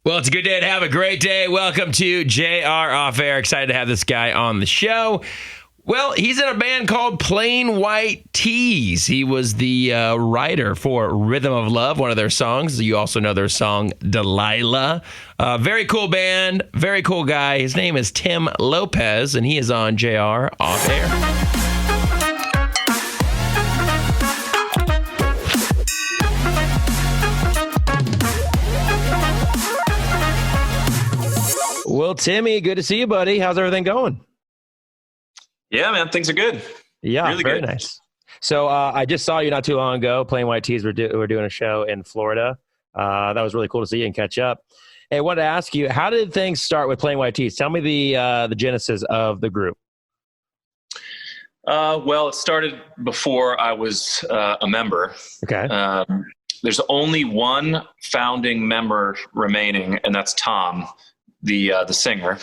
Well, it's a good day to have a great day. Welcome to JR Off Air. Excited to have this guy on the show. Well, he's in a band called Plain White T's. He was the writer for Rhythm of Love, one of their songs. You also know their song, Delilah. Very cool band, very cool guy. His name is Tim Lopez, and he is on JR Off Air. Well, Timmy, good to see you, buddy. How's everything going? Yeah, man, things are good. Yeah, really very good. Nice. So I just saw you not too long ago. Plain White Tees were doing a show in Florida. That was really cool to see you and catch up. Hey, I wanted to ask you, how did things start with Plain White Tees? Tell me the genesis of the group. Well, it started before I was a member. Okay. There's only one founding member remaining, and that's Tom, the singer.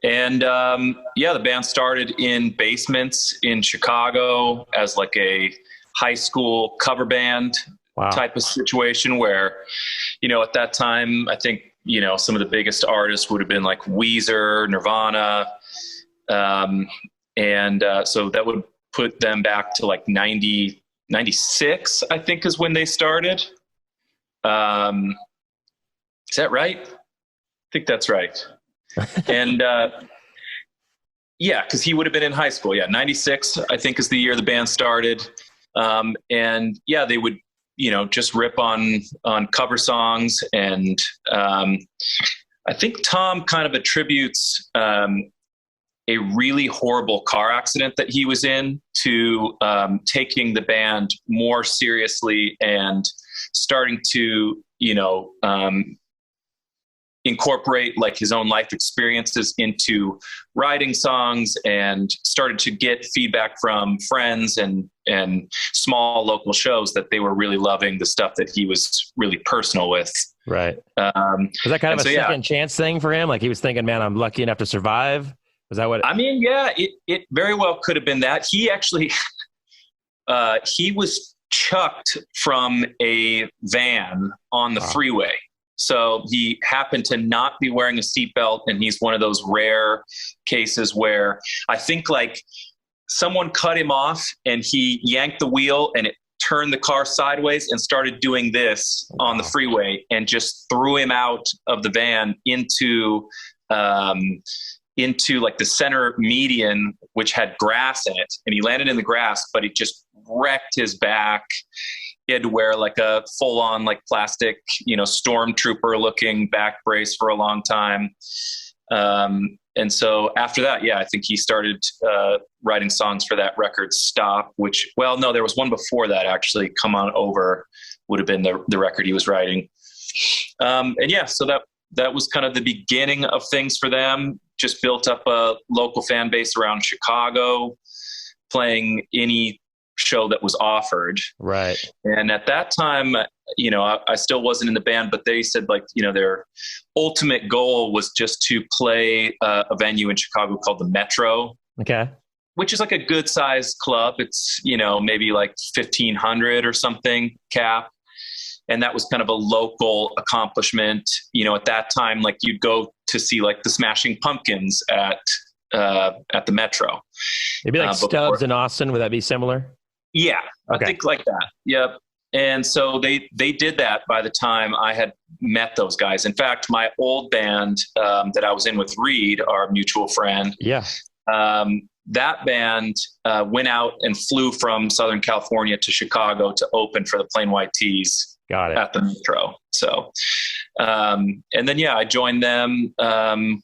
And the band started in basements in Chicago as like a high school cover band type of situation where, at that time, I think, some of the biggest artists would have been like Weezer, Nirvana. So that would put them back to like 96, I think is when they started. Is that right? I think that's right. And because he would have been in high school. Yeah, 96, I think, is the year the band started. They would, just rip on cover songs. And I think Tom kind of attributes a really horrible car accident that he was in to taking the band more seriously and starting to, incorporate like his own life experiences into writing songs, and started to get feedback from friends and small local shows that they were really loving the stuff that he was really personal with. Right. Was that kind of a second chance thing for him? Like he was thinking, man, I'm lucky enough to survive. Was that what? I mean, yeah, it very well could have been that. He actually, he was chucked from a van on the freeway. So he happened to not be wearing a seatbelt, and he's one of those rare cases where I think like someone cut him off and he yanked the wheel and it turned the car sideways and started doing this on the freeway and just threw him out of the van into like the center median, which had grass in it. And he landed in the grass, but it just wrecked his back. He had to wear like a full on like plastic, stormtrooper looking back brace for a long time. And so after that, I think he started writing songs for that record Stop, there was one before that actually. Come On Over would have been the record he was writing. So that was kind of the beginning of things for them. Just built up a local fan base around Chicago, playing any show that was offered. Right. And at that time, I still wasn't in the band, but they said like, their ultimate goal was just to play a venue in Chicago called the Metro. Okay. Which is like a good sized club. It's, maybe like 1,500 or something cap. And that was kind of a local accomplishment. At that time, like you'd go to see like the Smashing Pumpkins at the Metro. Maybe like Stubbs in Austin. Would that be similar? Yeah, okay. I think like that. Yep. And so they did that by the time I had met those guys. In fact, my old band that I was in with Reed, our mutual friend. Yeah. That band went out and flew from Southern California to Chicago to open for the Plain White Tees. Got it. At the Metro. So, and then, I joined them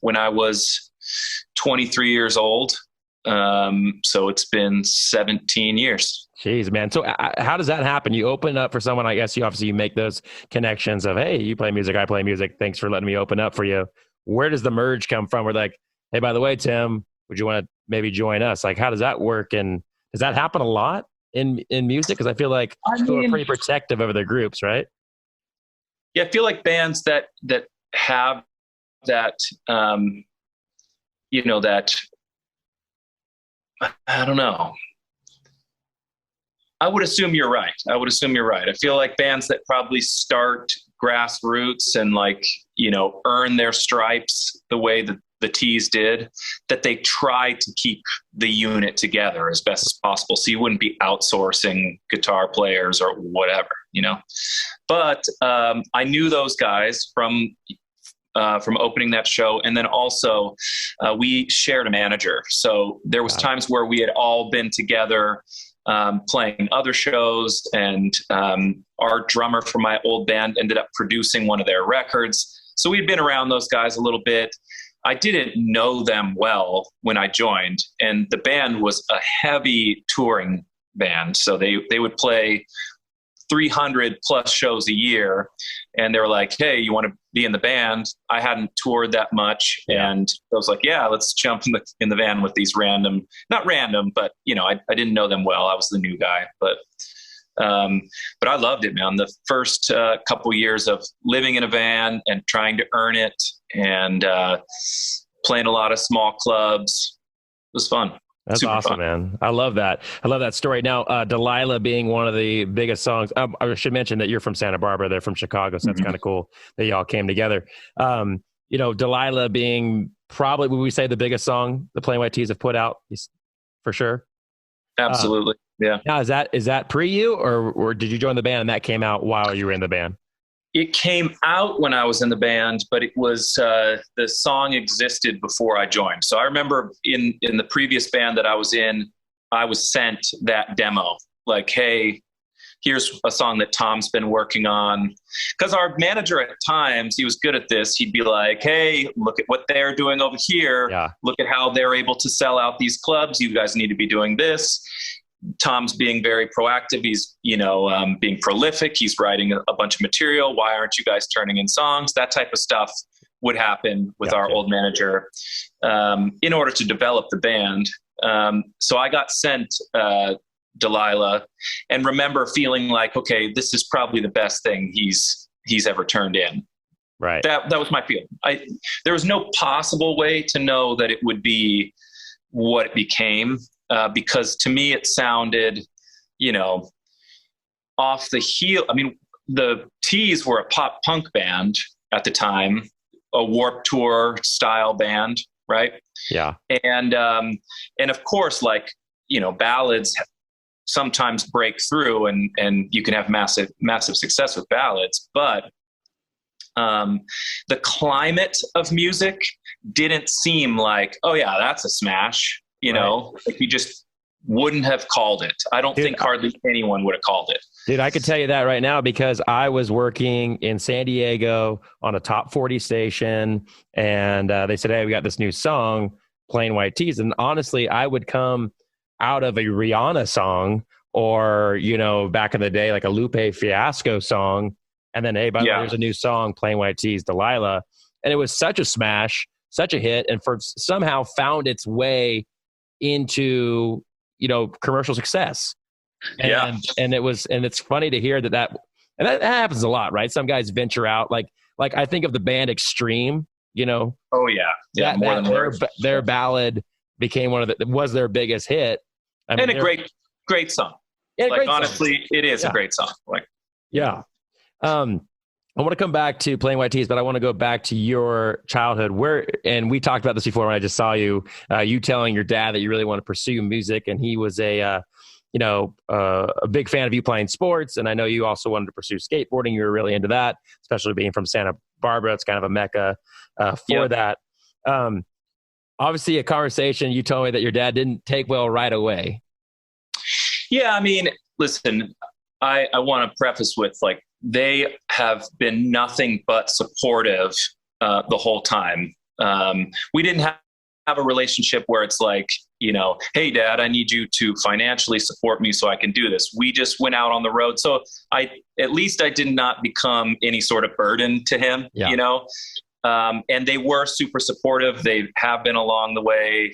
when I was 23 years old. So it's been 17 years. Jeez, man. So how does that happen? You open up for someone, I guess you make those connections of, hey, you play music, I play music. Thanks for letting me open up for you. Where does the merge come from? We're like, hey, by the way, Tim, would you want to maybe join us? Like, how does that work? And does that happen a lot in music? Because I feel like people are pretty protective of their groups, right? Yeah, I feel like bands that have that, that, I don't know. I would assume you're right. I feel like bands that probably start grassroots and like, earn their stripes the way that the T's did, that they try to keep the unit together as best as possible. So you wouldn't be outsourcing guitar players or whatever, But I knew those guys from opening that show. And then also we shared a manager. So there was times where we had all been together playing other shows, and our drummer from my old band ended up producing one of their records. So we'd been around those guys a little bit. I didn't know them well when I joined, and the band was a heavy touring band. So they would play 300 plus shows a year, and they were like, "Hey, you want to be in the band?" I hadn't toured that much, and I was like, "Yeah, let's jump in the van with these not random, but I didn't know them well. I was the new guy, but I loved it, man. The first couple years of living in a van and trying to earn it, and playing a lot of small clubs, was fun. That's Super awesome, fun. man. I love that. I love that story. Now, Delilah being one of the biggest songs. I should mention that you're from Santa Barbara. They're from Chicago, so that's kind of cool that y'all came together. Delilah being probably, would we say, the biggest song the Plain White T's have put out, for sure? Absolutely, yeah. Now, is that pre you, or did you join the band and that came out while you were in the band? It came out when I was in the band, but it was the song existed before I joined. So I remember in the previous band that I was in, I was sent that demo. Like, hey, here's a song that Tom's been working on. Because our manager at times, he was good at this. He'd be like, hey, look at what they're doing over here. Yeah. Look at how they're able to sell out these clubs. You guys need to be doing this. Tom's being very proactive. He's, being prolific. He's writing a bunch of material. Why aren't you guys turning in songs? That type of stuff would happen with our old manager in order to develop the band. So I got sent Delilah, and remember feeling like, okay, this is probably the best thing he's ever turned in. Right. That was my feeling. There was no possible way to know that it would be what it became. Because to me, it sounded, off the heel. I mean, the T's were a pop punk band at the time, a Warped Tour style band, right? Yeah. And of course, ballads sometimes break through, and you can have massive success with ballads, but the climate of music didn't seem like, oh yeah, that's a smash. Like you just wouldn't have called it. I don't think hardly anyone would have called it. Dude, I could tell you that right now because I was working in San Diego on a top 40 station, and they said, hey, we got this new song, Plain White T's. And honestly, I would come out of a Rihanna song or, back in the day, like a Lupe Fiasco song. And then, hey, by the way, there's a new song, Plain White T's, Delilah. And it was such a smash, such a hit, and somehow found its way into commercial success. And it's funny to hear that happens a lot, right? Some guys venture out, like I think of the band Extreme, oh yeah more than their ballad became was their biggest hit. And a great song. Yeah, honestly, it is a great song. I want to come back to Plain White T's, but I want to go back to your childhood and we talked about this before when I just saw you, you telling your dad that you really want to pursue music, and he was a big fan of you playing sports. And I know you also wanted to pursue skateboarding. You were really into that, especially being from Santa Barbara. It's kind of a mecca for that. Obviously a conversation, you told me that your dad didn't take well right away. Yeah. I mean, listen, I want to preface with they have been nothing but supportive the whole time. We didn't have a relationship where it's like, hey, Dad, I need you to financially support me so I can do this. We just went out on the road. So at least I did not become any sort of burden to him, and they were super supportive. They have been along the way.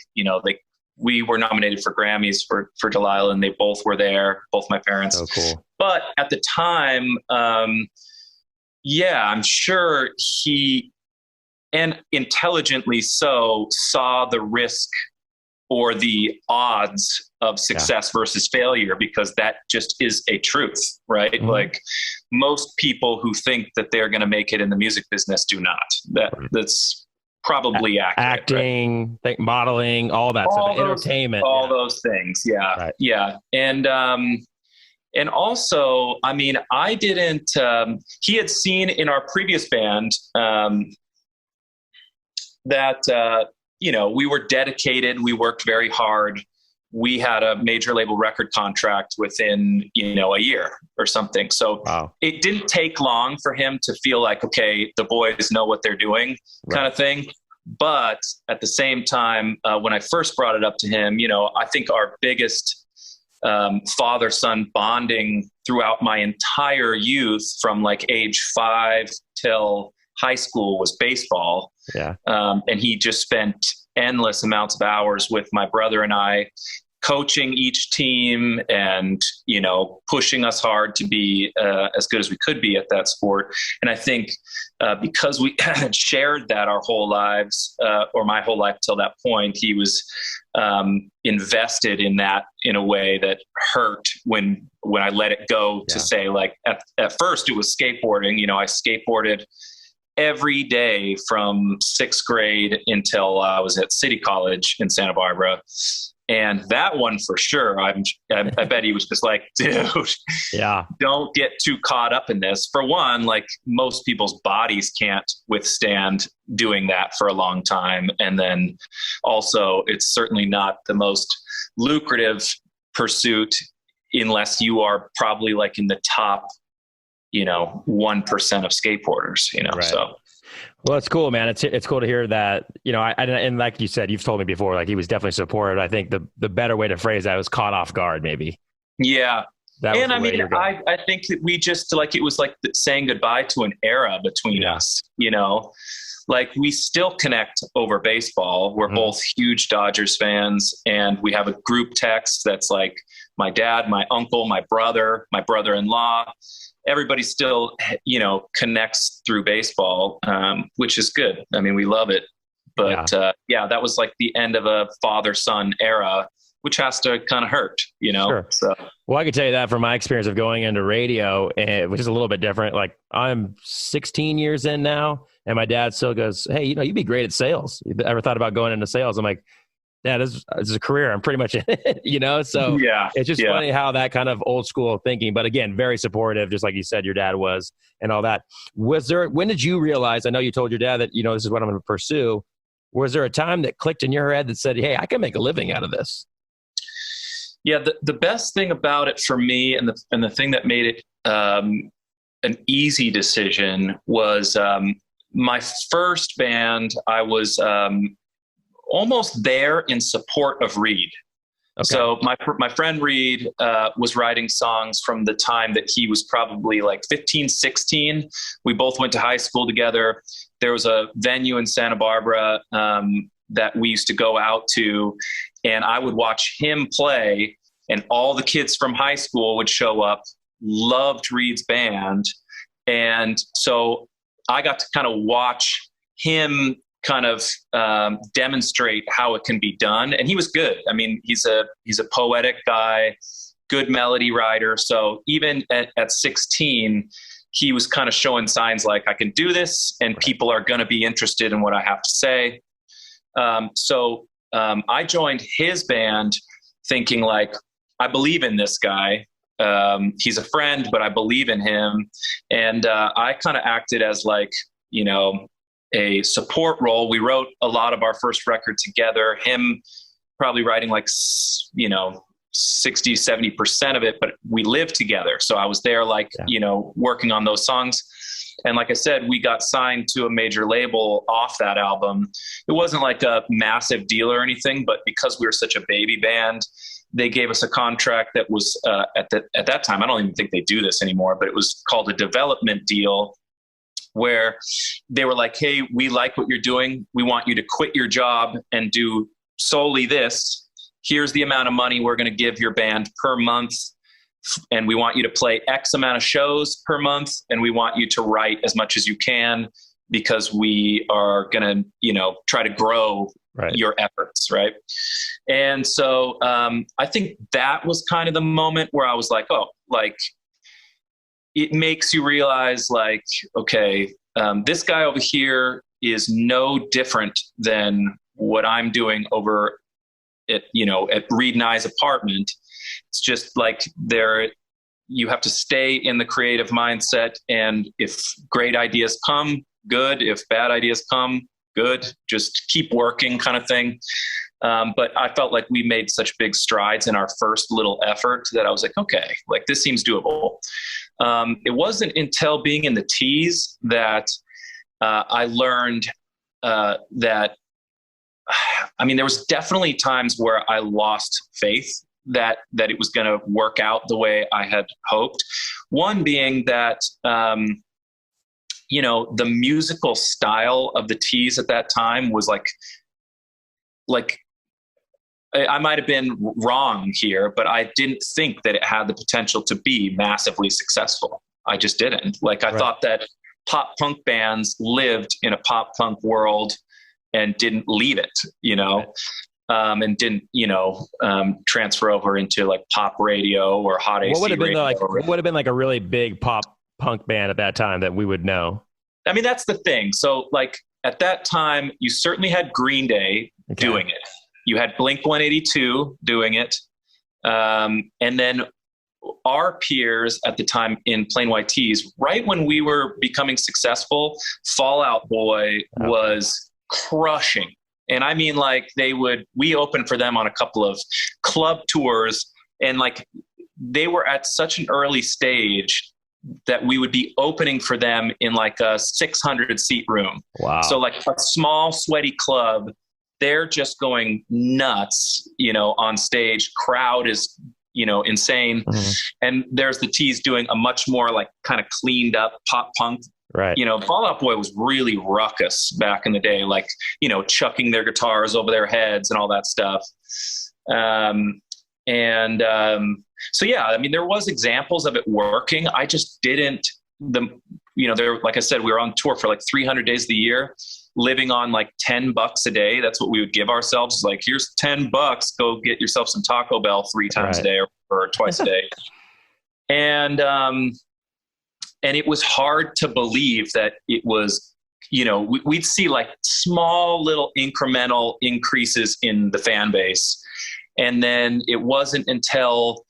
We were nominated for Grammys for Delilah, and they both were there, both my parents. Oh, cool. But at the time, I'm sure he, and intelligently so, saw the risk or the odds of success versus failure, because that just is a truth, right? Like most people who think that they're going to make it in the music business do not. That's probably accurate. Acting, modeling, all that stuff, entertainment, all those things. Yeah. Right. Yeah. And also, I mean, I didn't, he had seen in our previous band, that, you know, we were dedicated. We worked very hard. We had a major label record contract within, you know, a year or something. So It didn't take long for him to feel like, okay, the boys know what they're doing, kind of thing. But at the same time, when I first brought it up to him, you know, I think our biggest father-son bonding throughout my entire youth from like age 5 till high school was baseball. Yeah. And he just spent endless amounts of hours with my brother and I, coaching each team and, you know, pushing us hard to be as good as we could be at that sport. And I think because we shared that our whole lives, or my whole life till that point, he was invested in that in a way that hurt when I let it go to say, like, at first it was skateboarding. You know, I skateboarded every day from 6th grade until I was at City College in Santa Barbara. And that one for sure, I bet he was just like, dude, don't get too caught up in this. For one, like, most people's bodies can't withstand doing that for a long time. And then also, it's certainly not the most lucrative pursuit unless you are probably like in the top, you know, 1% of skateboarders, you know, so. Well, it's cool, man. It's cool to hear that, you know, and like you said, you've told me before, like, he was definitely supportive. I think the better way to phrase that was caught off guard, maybe. Yeah. And I mean, I think that we just, like, it was like saying goodbye to an era between us, you know, like, we still connect over baseball. We're both huge Dodgers fans, and we have a group text that's like my dad, my uncle, my brother-in-law. Everybody still, you know, connects through baseball, which is good. I mean, we love it. But that was like the end of a father-son era, which has to kind of hurt, you know? Sure. So. Well, I can tell you that from my experience of going into radio, which is a little bit different. Like, I'm 16 years in now, and my dad still goes, hey, you know, you'd be great at sales. You ever thought about going into sales? I'm like, yeah, this is a career. I'm pretty much in it, you know? So it's just funny how that kind of old school thinking, but again, very supportive, just like you said, your dad was, and all that. When did you realize, I know you told your dad that, you know, this is what I'm going to pursue. Was there a time that clicked in your head that said, hey, I can make a living out of this? Yeah. The best thing about it for me, and the thing that made it an easy decision, was my first band. I was almost there in support of Reed. Okay. So my friend Reed was writing songs from the time that he was probably like 15, 16. We both went to high school together. There was a venue in Santa Barbara that we used to go out to, and I would watch him play, and all the kids from high school would show up, loved Reed's band. And so I got to kind of watch him kind of demonstrate how it can be done. And he was good. I mean, he's a poetic guy, good melody writer. So even at 16, he was kind of showing signs like, I can do this, and people are going to be interested in what I have to say. So I joined his band thinking, like, I believe in this guy. He's a friend, but I believe in him. And I kind of acted as, like, you know, a support role. We wrote a lot of our first record together, him probably writing like, you know, 60, 70% of it, but we lived together. So I was there, like, you know, working on those songs. And like I said, we got signed to a major label off that album. It wasn't like a massive deal or anything, but because we were such a baby band, they gave us a contract that was at that time, I don't even think they do this anymore, but it was called a development deal, where they were like, hey, we like what you're doing. We want you to quit your job and do solely this. Here's the amount of money we're going to give your band per month. And we want you to play X amount of shows per month. And we want you to write as much as you can, because we are going to, you know, try to grow your efforts. Right. And so I think that was kind of the moment where I was like, oh, like, it makes you realize like, okay, this guy over here is no different than what I'm doing over at Reed and I's apartment. It's just like you have to stay in the creative mindset. And if great ideas come, good. If bad ideas come, good. Just keep working kind of thing. But I felt like we made such big strides in our first little effort that I was like, okay, like this seems doable. It wasn't until being in the T's that I learned that, I mean, there was definitely times where I lost faith that it was going to work out the way I had hoped. One being that, the musical style of the T's at that time was like I might have been wrong here, but I didn't think that it had the potential to be massively successful. I just didn't. Like, I thought that pop punk bands lived in a pop punk world and didn't leave it, and didn't, transfer over into like pop radio or hot AC radio. What would have been like a really big pop punk band at that time that we would know? I mean, that's the thing. So like at that time, you certainly had Green Day doing it. You had Blink-182 doing it. And then our peers at the time in Plain White Tees, right when we were becoming successful, Fall Out Boy was crushing. And I mean, like we opened for them on a couple of club tours, and like they were at such an early stage that we would be opening for them in like a 600 seat room. Wow. So like a small sweaty club, they're just going nuts, on stage. Crowd is, insane. Mm-hmm. And there's the T's doing a much more like kind of cleaned up pop punk. Right. Fall Out Boy was really ruckus back in the day, like, chucking their guitars over their heads and all that stuff. So yeah, I mean, there was examples of it working. I just didn't like I said, we were on tour for like 300 days of the year, living on like $10 a day. That's what we would give ourselves. Like, here's $10, go get yourself some Taco Bell 3 times a day or twice a day. And it was hard to believe that it was, we'd see like small little incremental increases in the fan base. And then it wasn't until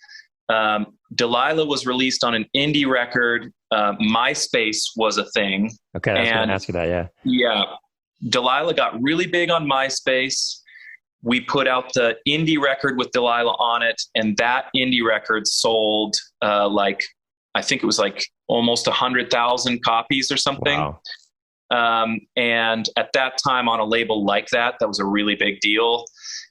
Delilah was released on an indie record. MySpace was a thing. Okay, I was going to ask you that, yeah. Yeah. Delilah got really big on MySpace. We put out the indie record with Delilah on it, and that indie record sold I think it was like almost 100,000 copies or something. Wow. And at that time on a label like that was a really big deal.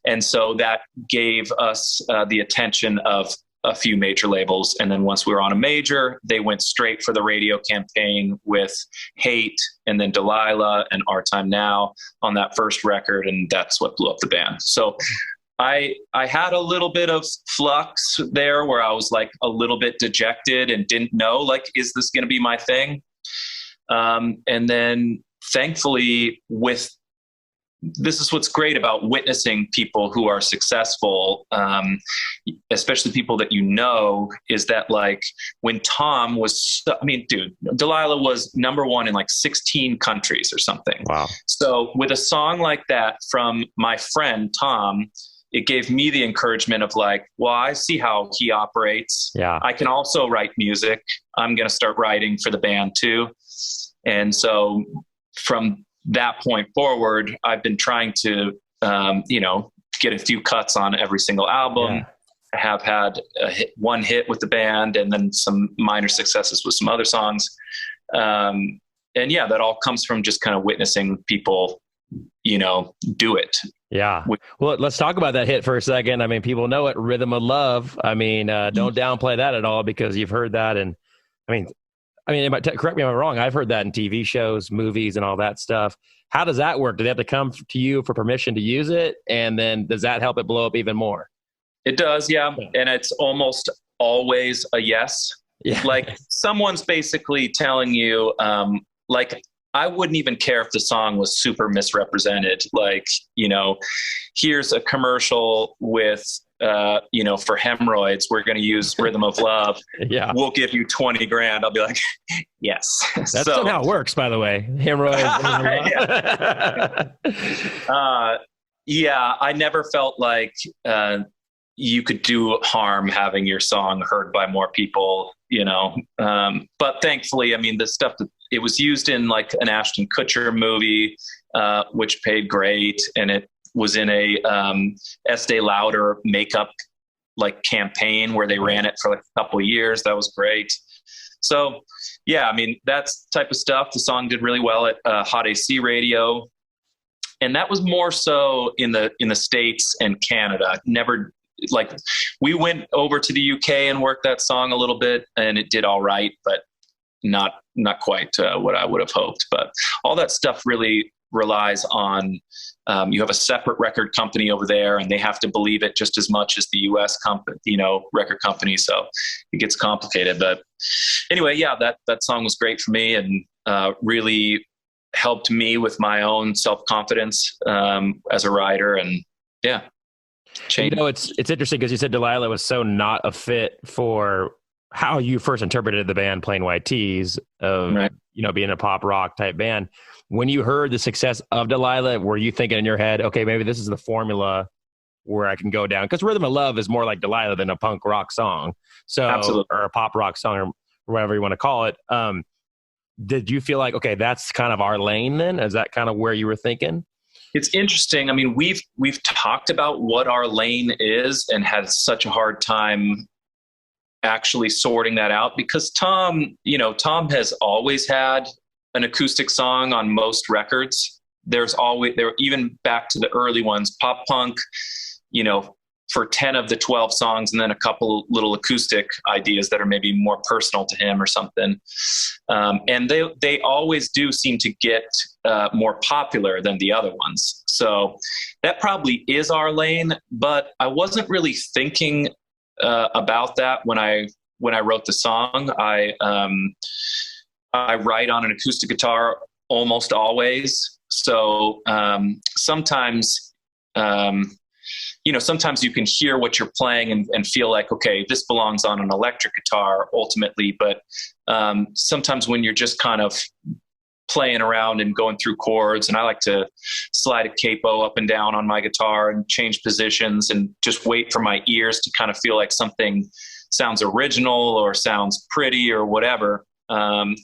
And so that gave us the attention of a few major labels. And then once we were on a major, they went straight for the radio campaign with Hate and then Delilah and Our Time Now on that first record. And that's what blew up the band. So I had a little bit of flux there where I was like a little bit dejected and didn't know, like, is this going to be my thing? And then thankfully this is what's great about witnessing people who are successful, especially people that is that like when Tom was, Delilah was #1 in like 16 countries or something. Wow. So with a song like that from my friend Tom, it gave me the encouragement of like, well, I see how he operates. Yeah. I can also write music. I'm going to start writing for the band too. And so from that point forward, I've been trying to, get a few cuts on every single album. Yeah. I have had one hit with the band and then some minor successes with some other songs. And yeah, that all comes from just kind of witnessing people, do it. Yeah. Well, let's talk about that hit for a second. I mean, people know it, Rhythm of Love. I mean, don't downplay that at all because you've heard that. And correct me if I'm wrong. I've heard that in TV shows, movies, and all that stuff. How does that work? Do they have to come to you for permission to use it? And then does that help it blow up even more? It does, yeah. And it's almost always a yes. Yeah. Like someone's basically telling you, I wouldn't even care if the song was super misrepresented. Like, here's a commercial with, for hemorrhoids, we're going to use Rhythm of Love. Yeah. We'll give you 20 grand. I'll be like, yes. That's not how it works, by the way. Hemorrhoids. I never felt like you could do harm having your song heard by more people, but thankfully, I mean, the stuff that it was used in, like an Ashton Kutcher movie, which paid great. And it was in a Estee Lauder makeup like campaign where they ran it for like a couple of years. That was great. So yeah, I mean, that's type of stuff. The song did really well at Hot AC Radio. And that was more so in the States and Canada. Never, like, we went over to the UK and worked that song a little bit, and it did all right, but not quite what I would have hoped. But all that stuff really relies on you have a separate record company over there, and they have to believe it just as much as the US company, record company. So it gets complicated. But anyway, yeah, that song was great for me, and really helped me with my own self-confidence as a writer. And yeah. It's interesting because you said Delilah was so not a fit for how you first interpreted the band Plain White T's of, right, being a pop rock type band. When you heard the success of Delilah, were you thinking in your head, okay, maybe this is the formula where I can go down? Because Rhythm of Love is more like Delilah than a punk rock song. So, absolutely, or a pop rock song, or whatever you want to call it. Did you feel like, okay, that's kind of our lane then? Is that kind of where you were thinking? It's interesting. I mean, we've talked about what our lane is and had such a hard time actually sorting that out, because Tom has always had an acoustic song on most records. There even back to the early ones, pop punk, for 10 of the 12 songs, and then a couple little acoustic ideas that are maybe more personal to him or something. And they always do seem to get more popular than the other ones. So that probably is our lane, but I wasn't really thinking about that when I wrote the song. I write on an acoustic guitar almost always. So sometimes you can hear what you're playing and feel like, okay, this belongs on an electric guitar ultimately. But sometimes when you're just kind of playing around and going through chords, and I like to slide a capo up and down on my guitar and change positions and just wait for my ears to kind of feel like something sounds original or sounds pretty or whatever. And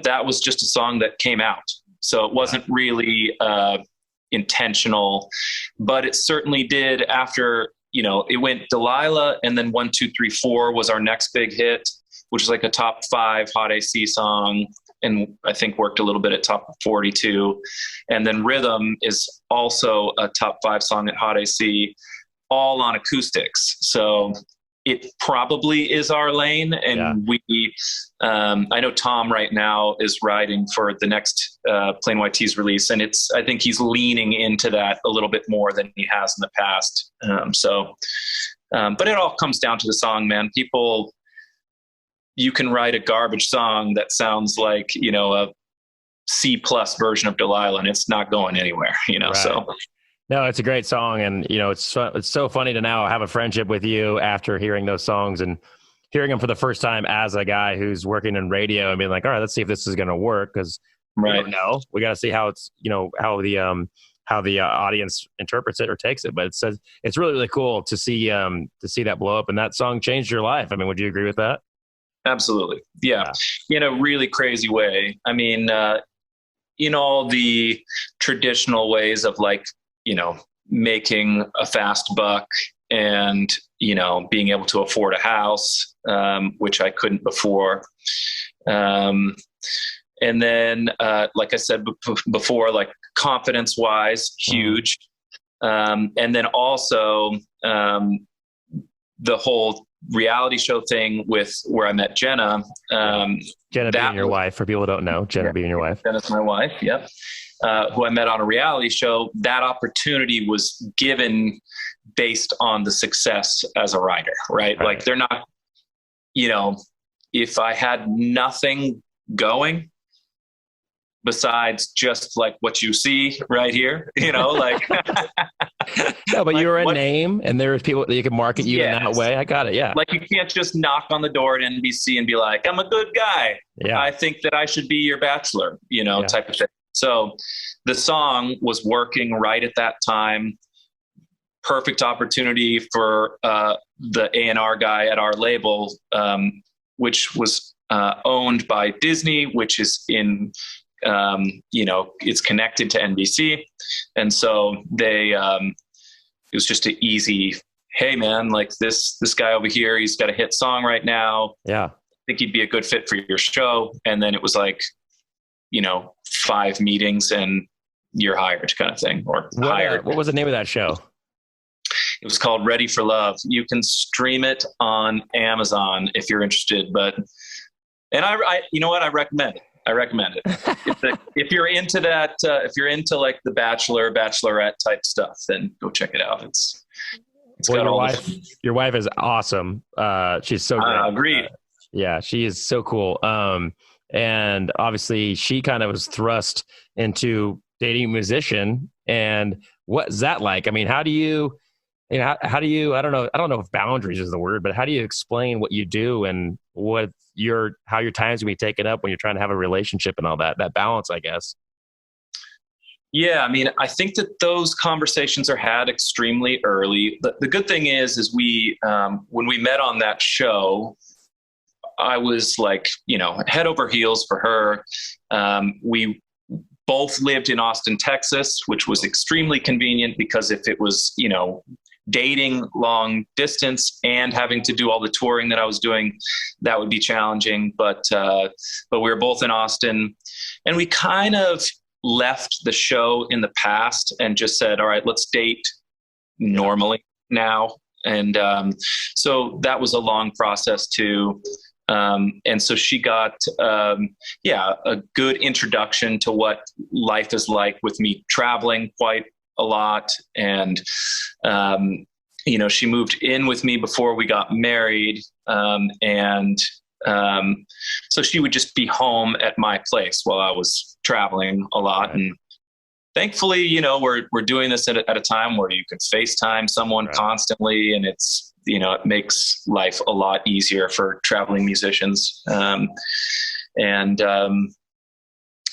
that was just a song that came out. So it wasn't really intentional, but it certainly did after, it went Delilah, and then 1, 2, 3, 4 was our next big hit, which is like a top 5 Hot AC song. And I think worked a little bit at top 42. And then Rhythm is also a top 5 song at Hot AC, all on acoustics. So it probably is our lane. And I know Tom right now is writing for the next Plain White T's release. And I think he's leaning into that a little bit more than he has in the past. But it all comes down to the song, man. You can write a garbage song that sounds like, a C+ version of Delilah, and it's not going anywhere, Right. So. No, it's a great song. And, it's so funny to now have a friendship with you after hearing those songs and hearing them for the first time as a guy who's working in radio and being like, all right, let's see if this is going to work. Cause we don't know. We got to see how it's, how the audience interprets it or takes it. But it's really, really cool to see that blow up, and that song changed your life. I mean, would you agree with that? Absolutely. Yeah. In a really crazy way. I mean, in all the traditional ways of like, making a fast buck and, being able to afford a house, which I couldn't before. And then, like I said before, like confidence wise, huge. And then also the whole reality show thing where I met Jenna. Jenna being your wife, for people who don't know, Jenna being your wife. Jenna's my wife, yep. Who I met on a reality show. That opportunity was given based on the success as a writer, right? Like they're not, if I had nothing going, besides just like what you see right here, like No, but like you're a what, name, and there's people that you can market you in that yes. way. I got it. Yeah. Like you can't just knock on the door at NBC and be like, I'm a good guy. Yeah. I think that I should be your bachelor, Yeah. type of thing. So the song was working right at that time. Perfect opportunity for the A&R guy at our label, which was owned by Disney, which is in, it's connected to NBC. And so it was just an easy, hey man, like this guy over here, he's got a hit song right now. Yeah. I think he'd be a good fit for your show. And then it was like, 5 meetings and you're hired kind of thing, or hired. What was the name of that show? It was called Ready for Love. You can stream it on Amazon if you're interested, and I you know what? I recommend it. If you're into that, if you're into like the Bachelor, Bachelorette type stuff, then go check it out. It's got all your wife is awesome. She's so great. Agreed. Yeah, she is so cool. And obviously she kind of was thrust into dating a musician. And what's that like? I mean, how do you, how do you, I don't know if boundaries is the word, but how do you explain what you do and how your time's gonna be taken up when you're trying to have a relationship and all that balance, I guess? Yeah, I mean, I think that those conversations are had extremely early. The good thing is we, when we met on that show, I was like, head over heels for her. We both lived in Austin, Texas, which was extremely convenient because if it was, dating long distance and having to do all the touring that I was doing, that would be challenging. But we were both in Austin, and we kind of left the show in the past and just said, all right, let's date normally now. And so that was a long process too. And so she got, a good introduction to what life is like with me traveling quite a lot. And, she moved in with me before we got married. So she would just be home at my place while I was traveling a lot. And thankfully, we're doing this at a time where you can FaceTime someone constantly, and it's, it makes life a lot easier for traveling musicians.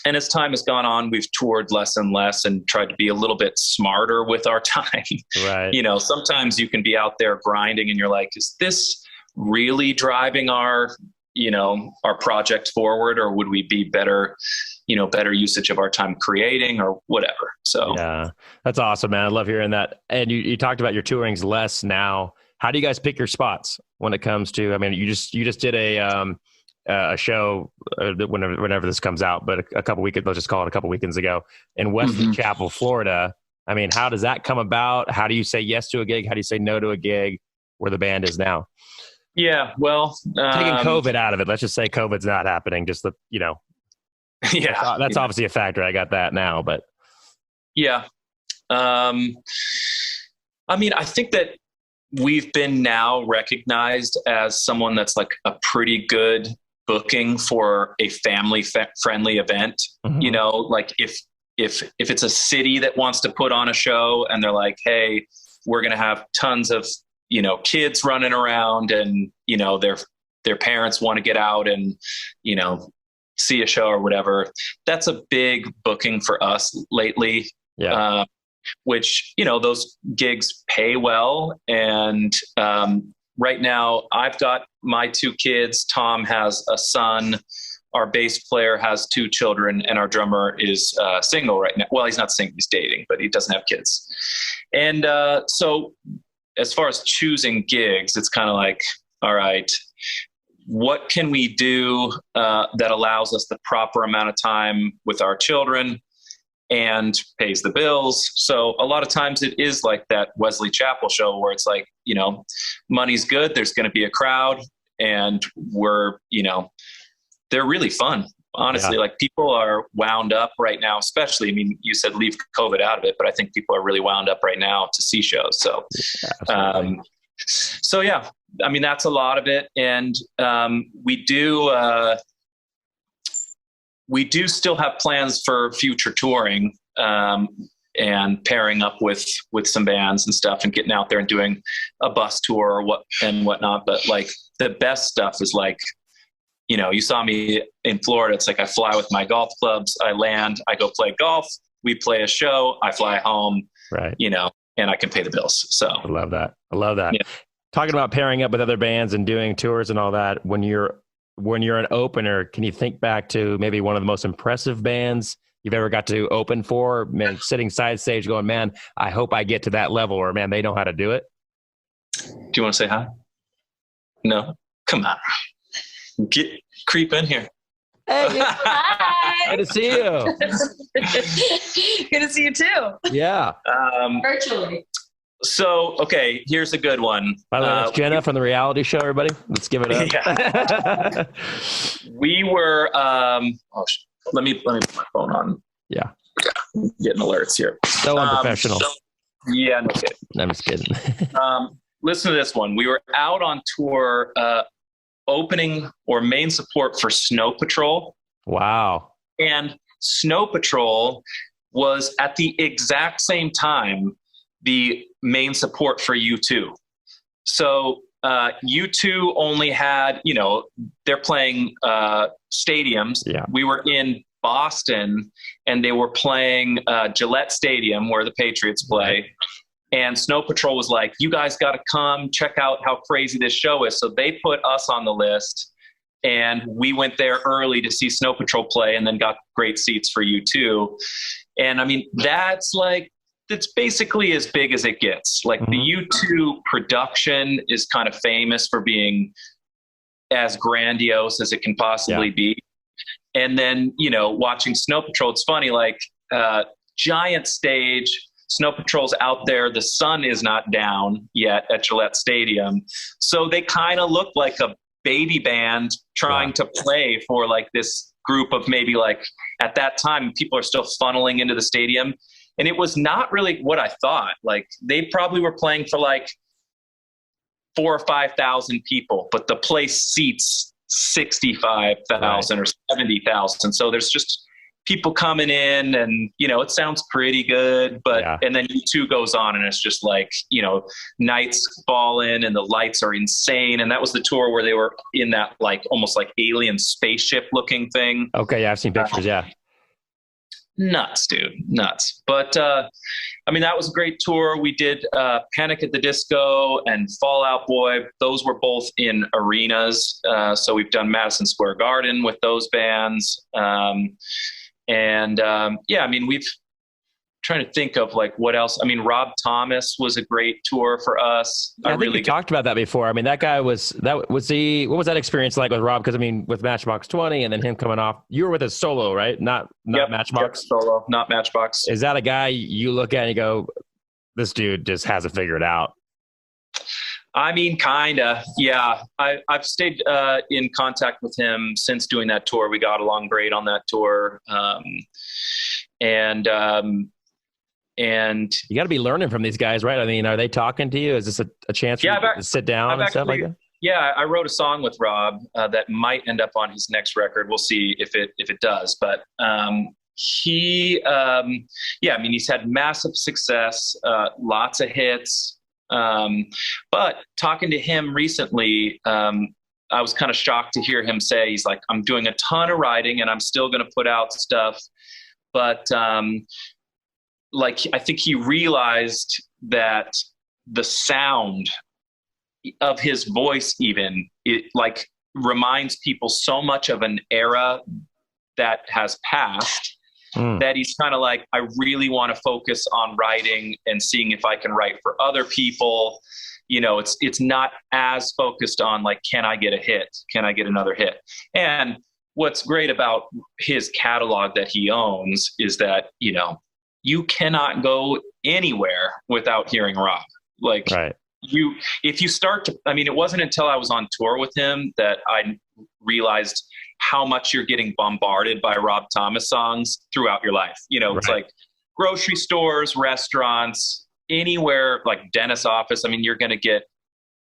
And as time has gone on, we've toured less and less and tried to be a little bit smarter with our time. Right. Sometimes you can be out there grinding and you're like, is this really driving our project forward, or would we be better usage of our time creating or whatever? So yeah, that's awesome, man. I love hearing that. And you talked about your touring's less now. How do you guys pick your spots when it comes to, I mean, you just did a show whenever this comes out, but a couple weekends, let's just call it a couple weekends ago in Wesley Chapel, Florida. I mean, how does that come about? How do you say yes to a gig? How do you say no to a gig where the band is now? Yeah, well, taking COVID out of it, let's just say COVID's not happening. Just yeah, that's obviously a factor. I got that now, but yeah. I mean, I think that we've been now recognized as someone that's like a pretty good booking for a family friendly event. Like if it's a city that wants to put on a show and they're like, hey, we're going to have tons of, kids running around and, their parents want to get out and, see a show or whatever. That's a big booking for us lately. Yeah. Which, those gigs pay well. And right now I've got my 2 kids. Tom has a son. Our bass player has 2 children, and our drummer is single right now. Well, he's not single, he's dating, but he doesn't have kids. And so as far as choosing gigs, it's kind of like, all right, what can we do that allows us the proper amount of time with our children and pays the bills? So a lot of times it is like that Wesley Chapel show where it's like, money's good. There's going to be a crowd, and they're really fun. Honestly, like people are wound up right now, especially, I mean, you said leave COVID out of it, but I think people are really wound up right now to see shows. So, yeah, I mean, that's a lot of it. And we do, we do still have plans for future touring, and pairing up with some bands and stuff and getting out there and doing a bus tour or whatnot. But like the best stuff is like, you saw me in Florida. It's like I fly with my golf clubs. I land, I go play golf. We play a show. I fly home, right. And I can pay the bills. So I love that. Yeah. Talking about pairing up with other bands and doing tours and all that. When you're an opener, can you think back to maybe one of the most impressive bands you've ever got to open for? Man, sitting side stage going, man, I hope I get to that level, or man, they know how to do it. Do you want to say hi? No? Come on. Creep in here. Hey, hi. Good to see you. Good to see you too. Yeah. Virtually. So, okay, here's a good one. By the way, that's Jenna from the reality show, everybody. Let's give it up. Yeah. We were, let me put my phone on. Yeah. I'm getting alerts here. So unprofessional. Yeah, no kidding. I'm just kidding. Listen to this one. We were out on tour, opening or main support for Snow Patrol. Wow. And Snow Patrol was at the exact same time the main support for U2. So U2 only had, they're playing stadiums. Yeah. We were in Boston and they were playing Gillette Stadium where the Patriots play. And Snow Patrol was like, you guys got to come check out how crazy this show is. So they put us on the list and we went there early to see Snow Patrol play and then got great seats for U2. And I mean, that's basically as big as it gets. Like the U2 production is kind of famous for being as grandiose as it can possibly be. And then, watching Snow Patrol, it's funny, like giant stage, Snow Patrol's out there. The sun is not down yet at Gillette Stadium. So they kind of look like a baby band trying to play for like this group of maybe like at that time, people are still funneling into the stadium. And it was not really what I thought. Like they probably were playing for like 4,000 or 5,000 people, but the place seats 65,000 or 70,000. So there's just people coming in and, it sounds pretty good, but, and then U2 goes on and it's just like, nights fall in and the lights are insane. And that was the tour where they were in that like, almost like alien spaceship looking thing. Okay. Yeah. I've seen pictures. Nuts, dude. Nuts. But, that was a great tour. We did Panic at the Disco and Fall Out Boy. Those were both in arenas. So we've done Madison Square Garden with those bands. We've trying to think of like what else. Rob Thomas was a great tour for us. I think we talked about that before. That guy what was that experience like with Rob? Because with Matchbox 20 and then him coming off, you were with a solo, right? Not Matchbox. Solo, not Matchbox. Is that a guy you look at and you go, this dude just has it figured out? Kinda, yeah. I've stayed in contact with him since doing that tour. We got along great on that tour. And you got to be learning from these guys, right? Are they talking to you? Is this a chance for you to sit down and stuff like that? Yeah, I wrote a song with Rob that might end up on his next record. We'll see if it does. But he's had massive success, lots of hits. But talking to him recently, I was kind of shocked to hear him say, he's like, I'm doing a ton of writing and I'm still going to put out stuff. But I think he realized that the sound of his voice reminds people so much of an era that has passed that he's kind of like, I really want to focus on writing and seeing if I can write for other people. It's not as focused on like, can I get a hit? Can I get another hit? And what's great about his catalog that he owns is that, you cannot go anywhere without hearing Rob. Like if you start to, it wasn't until I was on tour with him that I realized how much you're getting bombarded by Rob Thomas songs throughout your life. It's like grocery stores, restaurants, anywhere, like dentist's office. You're going to get,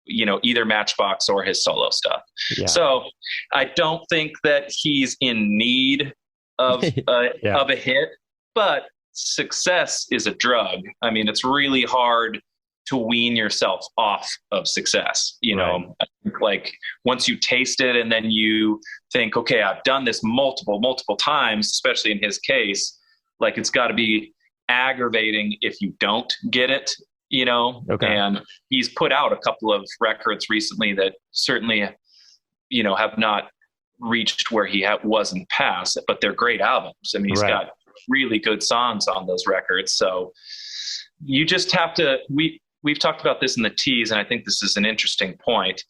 either Matchbox or his solo stuff. Yeah. So I don't think that he's in need of Yeah. of a hit, but success is a drug. I mean, it's really hard to wean yourself off of success. You know, I think, like, once you taste it and then you think, okay, I've done this multiple times, especially in his case, like, it's got to be aggravating if you don't get it, you know. Okay. And he's put out a couple of records recently that certainly, you know, have not reached where he was in the past, but they're great albums. I mean, he's got really good songs on those records. So you just have to, we've talked about this in the tease, and I think this is an interesting point,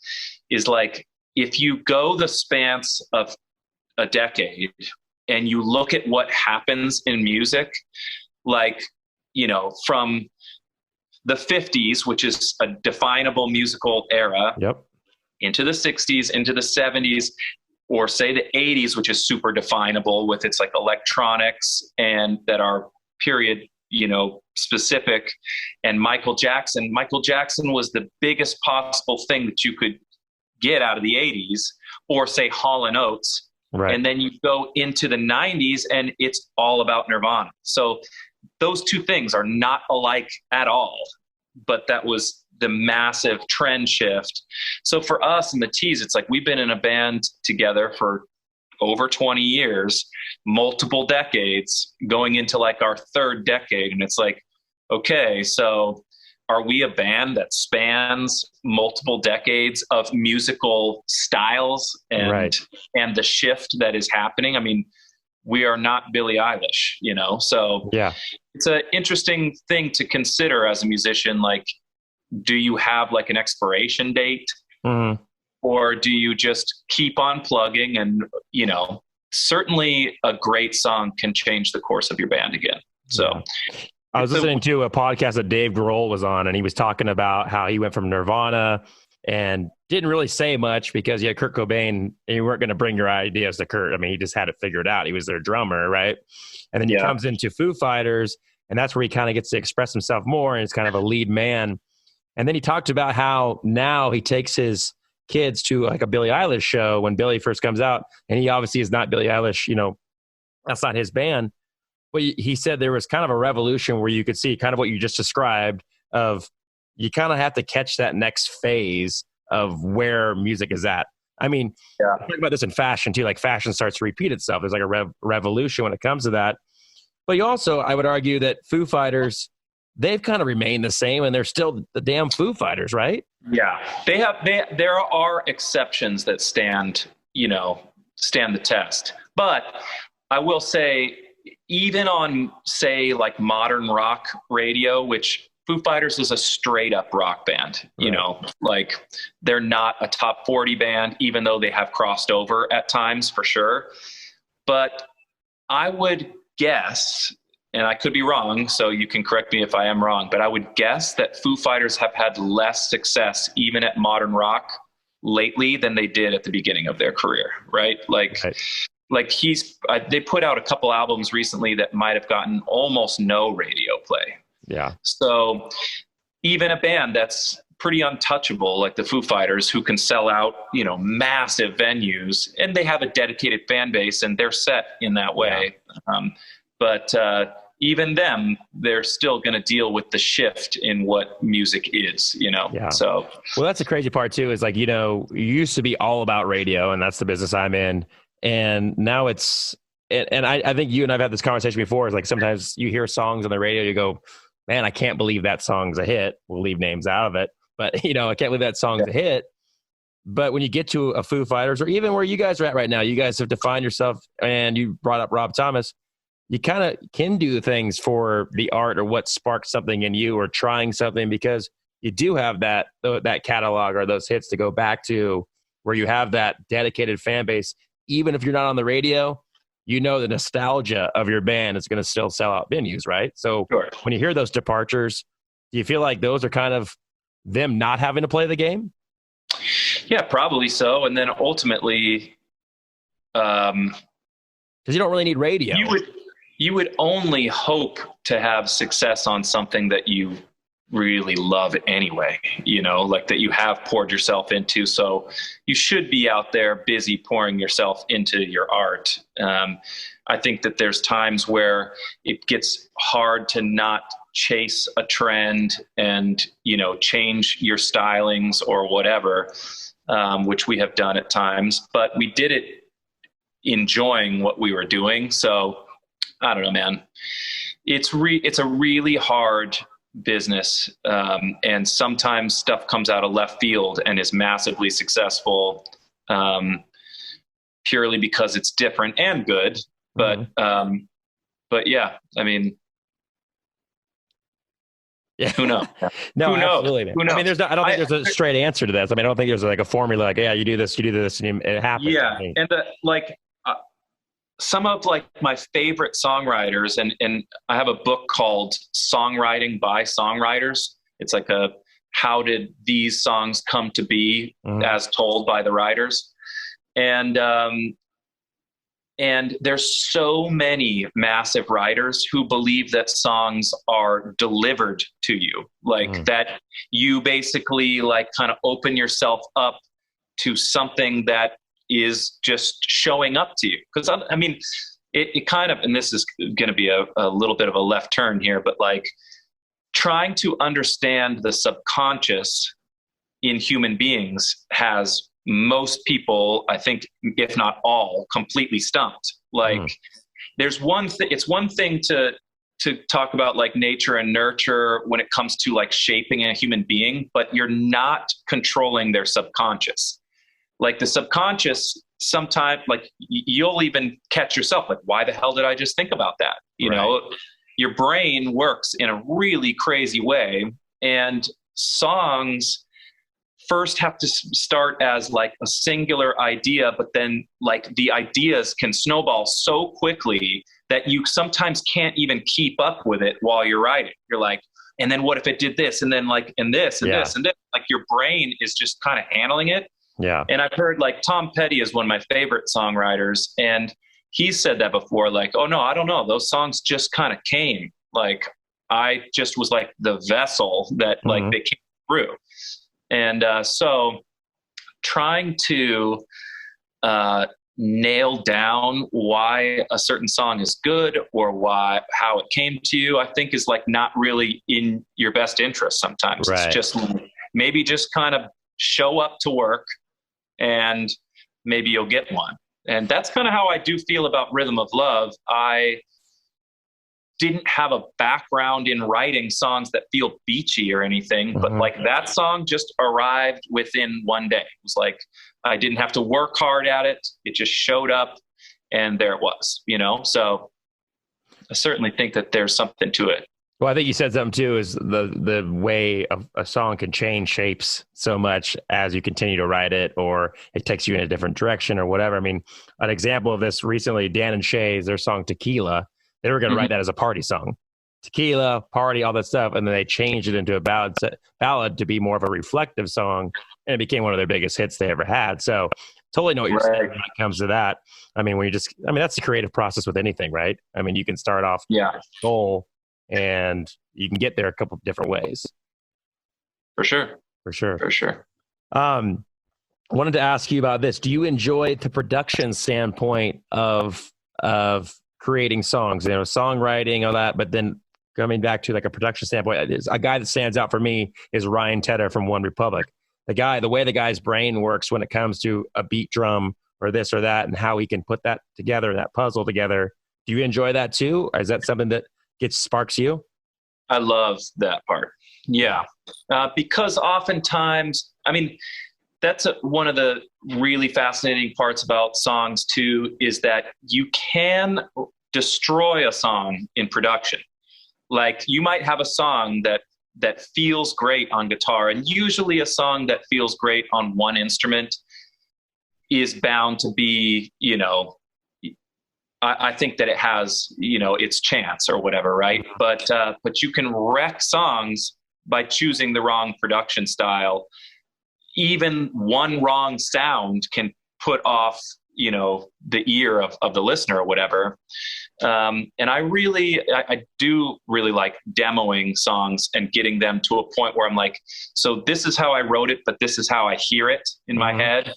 is like, if you go the spans of a decade and you look at what happens in music, like, you know, from the 50s, which is a definable musical era, into the 60s, into the 70s, or say the 80s, which is super definable with its like electronics and that are period, you know, specific. And Michael Jackson was the biggest possible thing that you could get out of the 80s, or say Hall & Oates. Right. And then you go into the 90s and it's all about Nirvana. So those two things are not alike at all, but that was the massive trend shift. So for us in the tease, it's like, we've been in a band together for over 20 years, multiple decades, going into like our third decade. And it's like, okay, so are we a band that spans multiple decades of musical styles and the shift that is happening? I mean, we are not Billie Eilish, you know? So it's an interesting thing to consider as a musician. Like, do you have like an expiration date, or do you just keep on plugging? And, you know, certainly a great song can change the course of your band again. So I was listening to a podcast that Dave Grohl was on, and he was talking about how he went from Nirvana and didn't really say much because you had Kurt Cobain, and you weren't going to bring your ideas to Kurt. I mean, he just had it figured out. He was their drummer, right? And then he comes into Foo Fighters, and that's where he kind of gets to express himself more, and it's kind of a lead man. And then he talked about how now he takes his kids to like a Billie Eilish show when Billie first comes out. And he obviously is not Billie Eilish, you know, that's not his band. But he said there was kind of a revolution where you could see kind of what you just described of, you kind of have to catch that next phase of where music is at. I mean, I talk about this in fashion too, like fashion starts to repeat itself. There's like a revolution when it comes to that. But you also, I would argue that Foo Fighters, they've kind of remained the same, and they're still the damn Foo Fighters, right? Yeah, there are exceptions that stand the test. But I will say, even on, say, like modern rock radio, which Foo Fighters is a straight up rock band, you know, like they're not a top 40 band, even though they have crossed over at times for sure. But I would guess, and I could be wrong, so you can correct me if I am wrong, but I would guess that Foo Fighters have had less success even at modern rock lately than they did at the beginning of their career, right? Like they put out a couple albums recently that might have gotten almost no radio play. Yeah. So even a band that's pretty untouchable, like the Foo Fighters, who can sell out, you know, massive venues, and they have a dedicated fan base and they're set in that way. But even them, they're still going to deal with the shift in what music is, you know? Yeah. So, well, that's the crazy part too, is like, you know, you used to be all about radio, and that's the business I'm in. And now it's, and I think you and I've had this conversation before, is like, sometimes you hear songs on the radio, you go, man, I can't believe that song's a hit. We'll leave names out of it, but you know, I can't believe that song's a hit. But when you get to a Foo Fighters, or even where you guys are at right now, you guys have defined yourself, and you brought up Rob Thomas. You kind of can do things for the art, or what sparked something in you, or trying something, because you do have that catalog or those hits to go back to, where you have that dedicated fan base. Even if you're not on the radio, you know the nostalgia of your band is going to still sell out venues, right? So when you hear those departures, do you feel like those are kind of them not having to play the game? Yeah, probably so. And then ultimately, because you don't really need radio. You would only hope to have success on something that you really love anyway, like that you have poured yourself into. So you should be out there busy pouring yourself into your art. I think that there's times where it gets hard to not chase a trend and, change your stylings or whatever, which we have done at times, but we did it enjoying what we were doing. So I don't know, man, it's a really hard business. And sometimes stuff comes out of left field and is massively successful, purely because it's different and good. But yeah, I mean, yeah, who knows? No, who knows? absolutely. Who knows? I mean, I don't think there's a straight answer to this. I mean, I don't think there's like a formula like, yeah, you do this, and it happens. Yeah. And some of like my favorite songwriters, and I have a book called Songwriting by Songwriters. It's like how did these songs come to be as told by the writers? And there's so many massive writers who believe that songs are delivered to you, like that you basically like kind of open yourself up to something that is just showing up to you. Because I mean, it kind of, and this is going to be a little bit of a left turn here, but like trying to understand the subconscious in human beings has most people, I think, if not all, completely stumped. Like there's it's one thing to talk about like nature and nurture when it comes to like shaping a human being, but you're not controlling their subconscious. Like the subconscious, sometimes like you'll even catch yourself like, why the hell did I just think about that? You know, your brain works in a really crazy way, and songs first have to start as like a singular idea, but then like the ideas can snowball so quickly that you sometimes can't even keep up with it while you're writing. You're like, and then what if it did this? And then like, and this, and this, and this, like your brain is just kind of handling it. Yeah. And I've heard like Tom Petty is one of my favorite songwriters. And he said that before, like, oh no, I don't know. Those songs just kind of came. Like I just was like the vessel that like they came through. And so trying to nail down why a certain song is good or how it came to you, I think is like not really in your best interest sometimes. It's just maybe just kind of show up to work and maybe you'll get one. And that's kind of how I do feel about Rhythm of Love. I didn't have a background in writing songs that feel beachy or anything, but like that song just arrived within one day. It was like, I didn't have to work hard at it. It just showed up and there it was, So I certainly think that there's something to it. Well, I think you said something too, is the way a song can change shapes so much as you continue to write it, or it takes you in a different direction or whatever. I mean, an example of this recently, Dan and Shay's, their song Tequila, they were going to write that as a party song. Tequila, party, all that stuff. And then they changed it into a ballad to be more of a reflective song. And it became one of their biggest hits they ever had. So totally know what you're saying when it comes to that. I mean, that's the creative process with anything, right? I mean, you can start off with a goal and you can get there a couple of different ways. For sure. Wanted to ask you about this. Do you enjoy the production standpoint of creating songs, songwriting, all that, but then coming back to like a production standpoint, a guy that stands out for me is Ryan Tedder from One Republic. The way the guy's brain works when it comes to a beat drum or this or that, and how he can put that together, that puzzle together. Do you enjoy that too? Or is that something that sparks you? I love that part. Yeah. Because oftentimes, I mean, that's one of the really fascinating parts about songs too, is that you can destroy a song in production. Like you might have a song that feels great on guitar, and usually a song that feels great on one instrument is bound to be, I think that it has, its chance or whatever, right? But you can wreck songs by choosing the wrong production style. Even one wrong sound can put off, the ear of the listener or whatever. And I do really like demoing songs and getting them to a point where I'm like, so this is how I wrote it, but this is how I hear it in my head.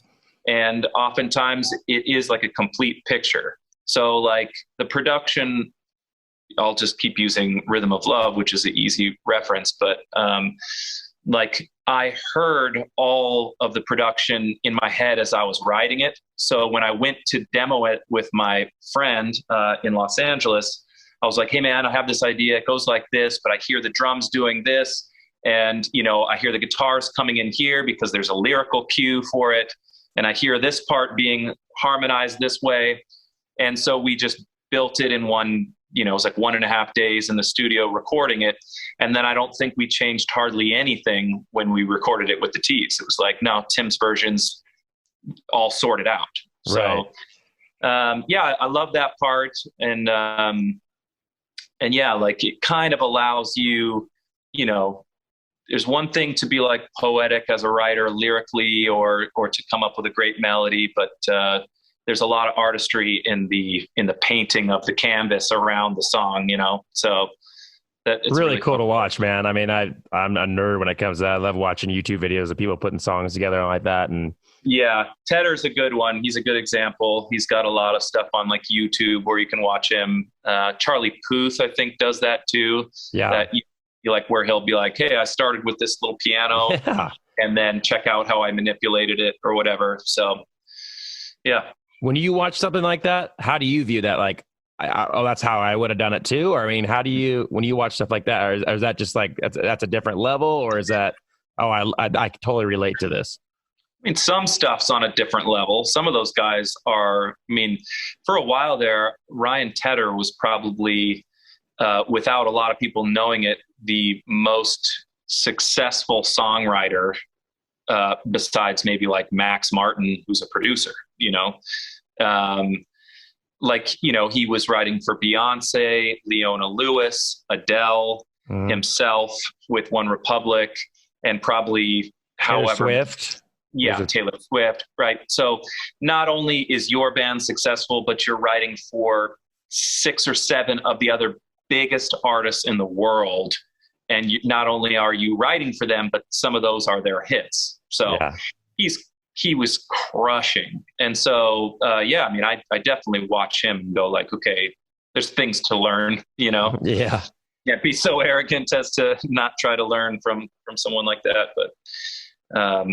And oftentimes it is like a complete picture. So like the production, I'll just keep using Rhythm of Love, which is an easy reference, but like I heard all of the production in my head as I was writing it. So when I went to demo it with my friend in Los Angeles, I was like, hey man, I have this idea. It goes like this, but I hear the drums doing this. And, I hear the guitars coming in here because there's a lyrical cue for it. And I hear this part being harmonized this way. And so we just built it in one, it was like 1.5 days in the studio recording it. And then I don't think we changed hardly anything when we recorded it with the T's. It was like, no, Tim's version's all sorted out. Right. So, I love that part. And yeah, like it kind of allows you, there's one thing to be like poetic as a writer lyrically or to come up with a great melody, but there's a lot of artistry in the painting of the canvas around the song, so that it's really cool to watch, man. I mean, I'm a nerd when it comes to that. I love watching YouTube videos of people putting songs together like that. And yeah, Tedder's a good one. He's a good example. He's got a lot of stuff on like YouTube where you can watch him. Charlie Puth, I think, does that too. Yeah. That you like where he'll be like, hey, I started with this little piano and then check out how I manipulated it or whatever. So yeah. When you watch something like that, how do you view that? Like, that's how I would have done it too. Or I mean, how do you, when you watch stuff like that, or is that just like, that's a different level, or is that, I totally relate to this? I mean, some stuff's on a different level. Some of those guys are, for a while there, Ryan Tedder was probably, without a lot of people knowing it, the most successful songwriter, besides maybe like Max Martin, who's a producer, he was writing for Beyonce, Leona Lewis, Adele, himself with One Republic, and probably Taylor Swift. Yeah, Taylor Swift, right? So not only is your band successful, but you're writing for 6 or 7 of the other biggest artists in the world. And not only are you writing for them, but some of those are their hits. So he was crushing. And so, I definitely watch him and go like, okay, there's things to learn, Yeah. Can't be so arrogant as to not try to learn from someone like that. But,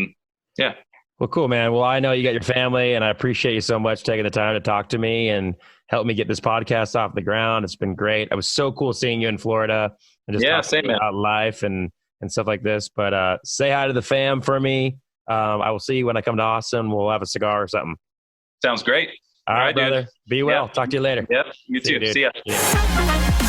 yeah. Well, cool, man. Well, I know you got your family, and I appreciate you so much taking the time to talk to me and help me get this podcast off the ground. It's been great. It was so cool seeing you in Florida and just talking about life and stuff like this. But say hi to the fam for me. I will see you when I come to Austin. We'll have a cigar or something. Sounds great. All right, brother. Dude. Be well. Talk to you later. Yep. You too. You, see ya. Yeah.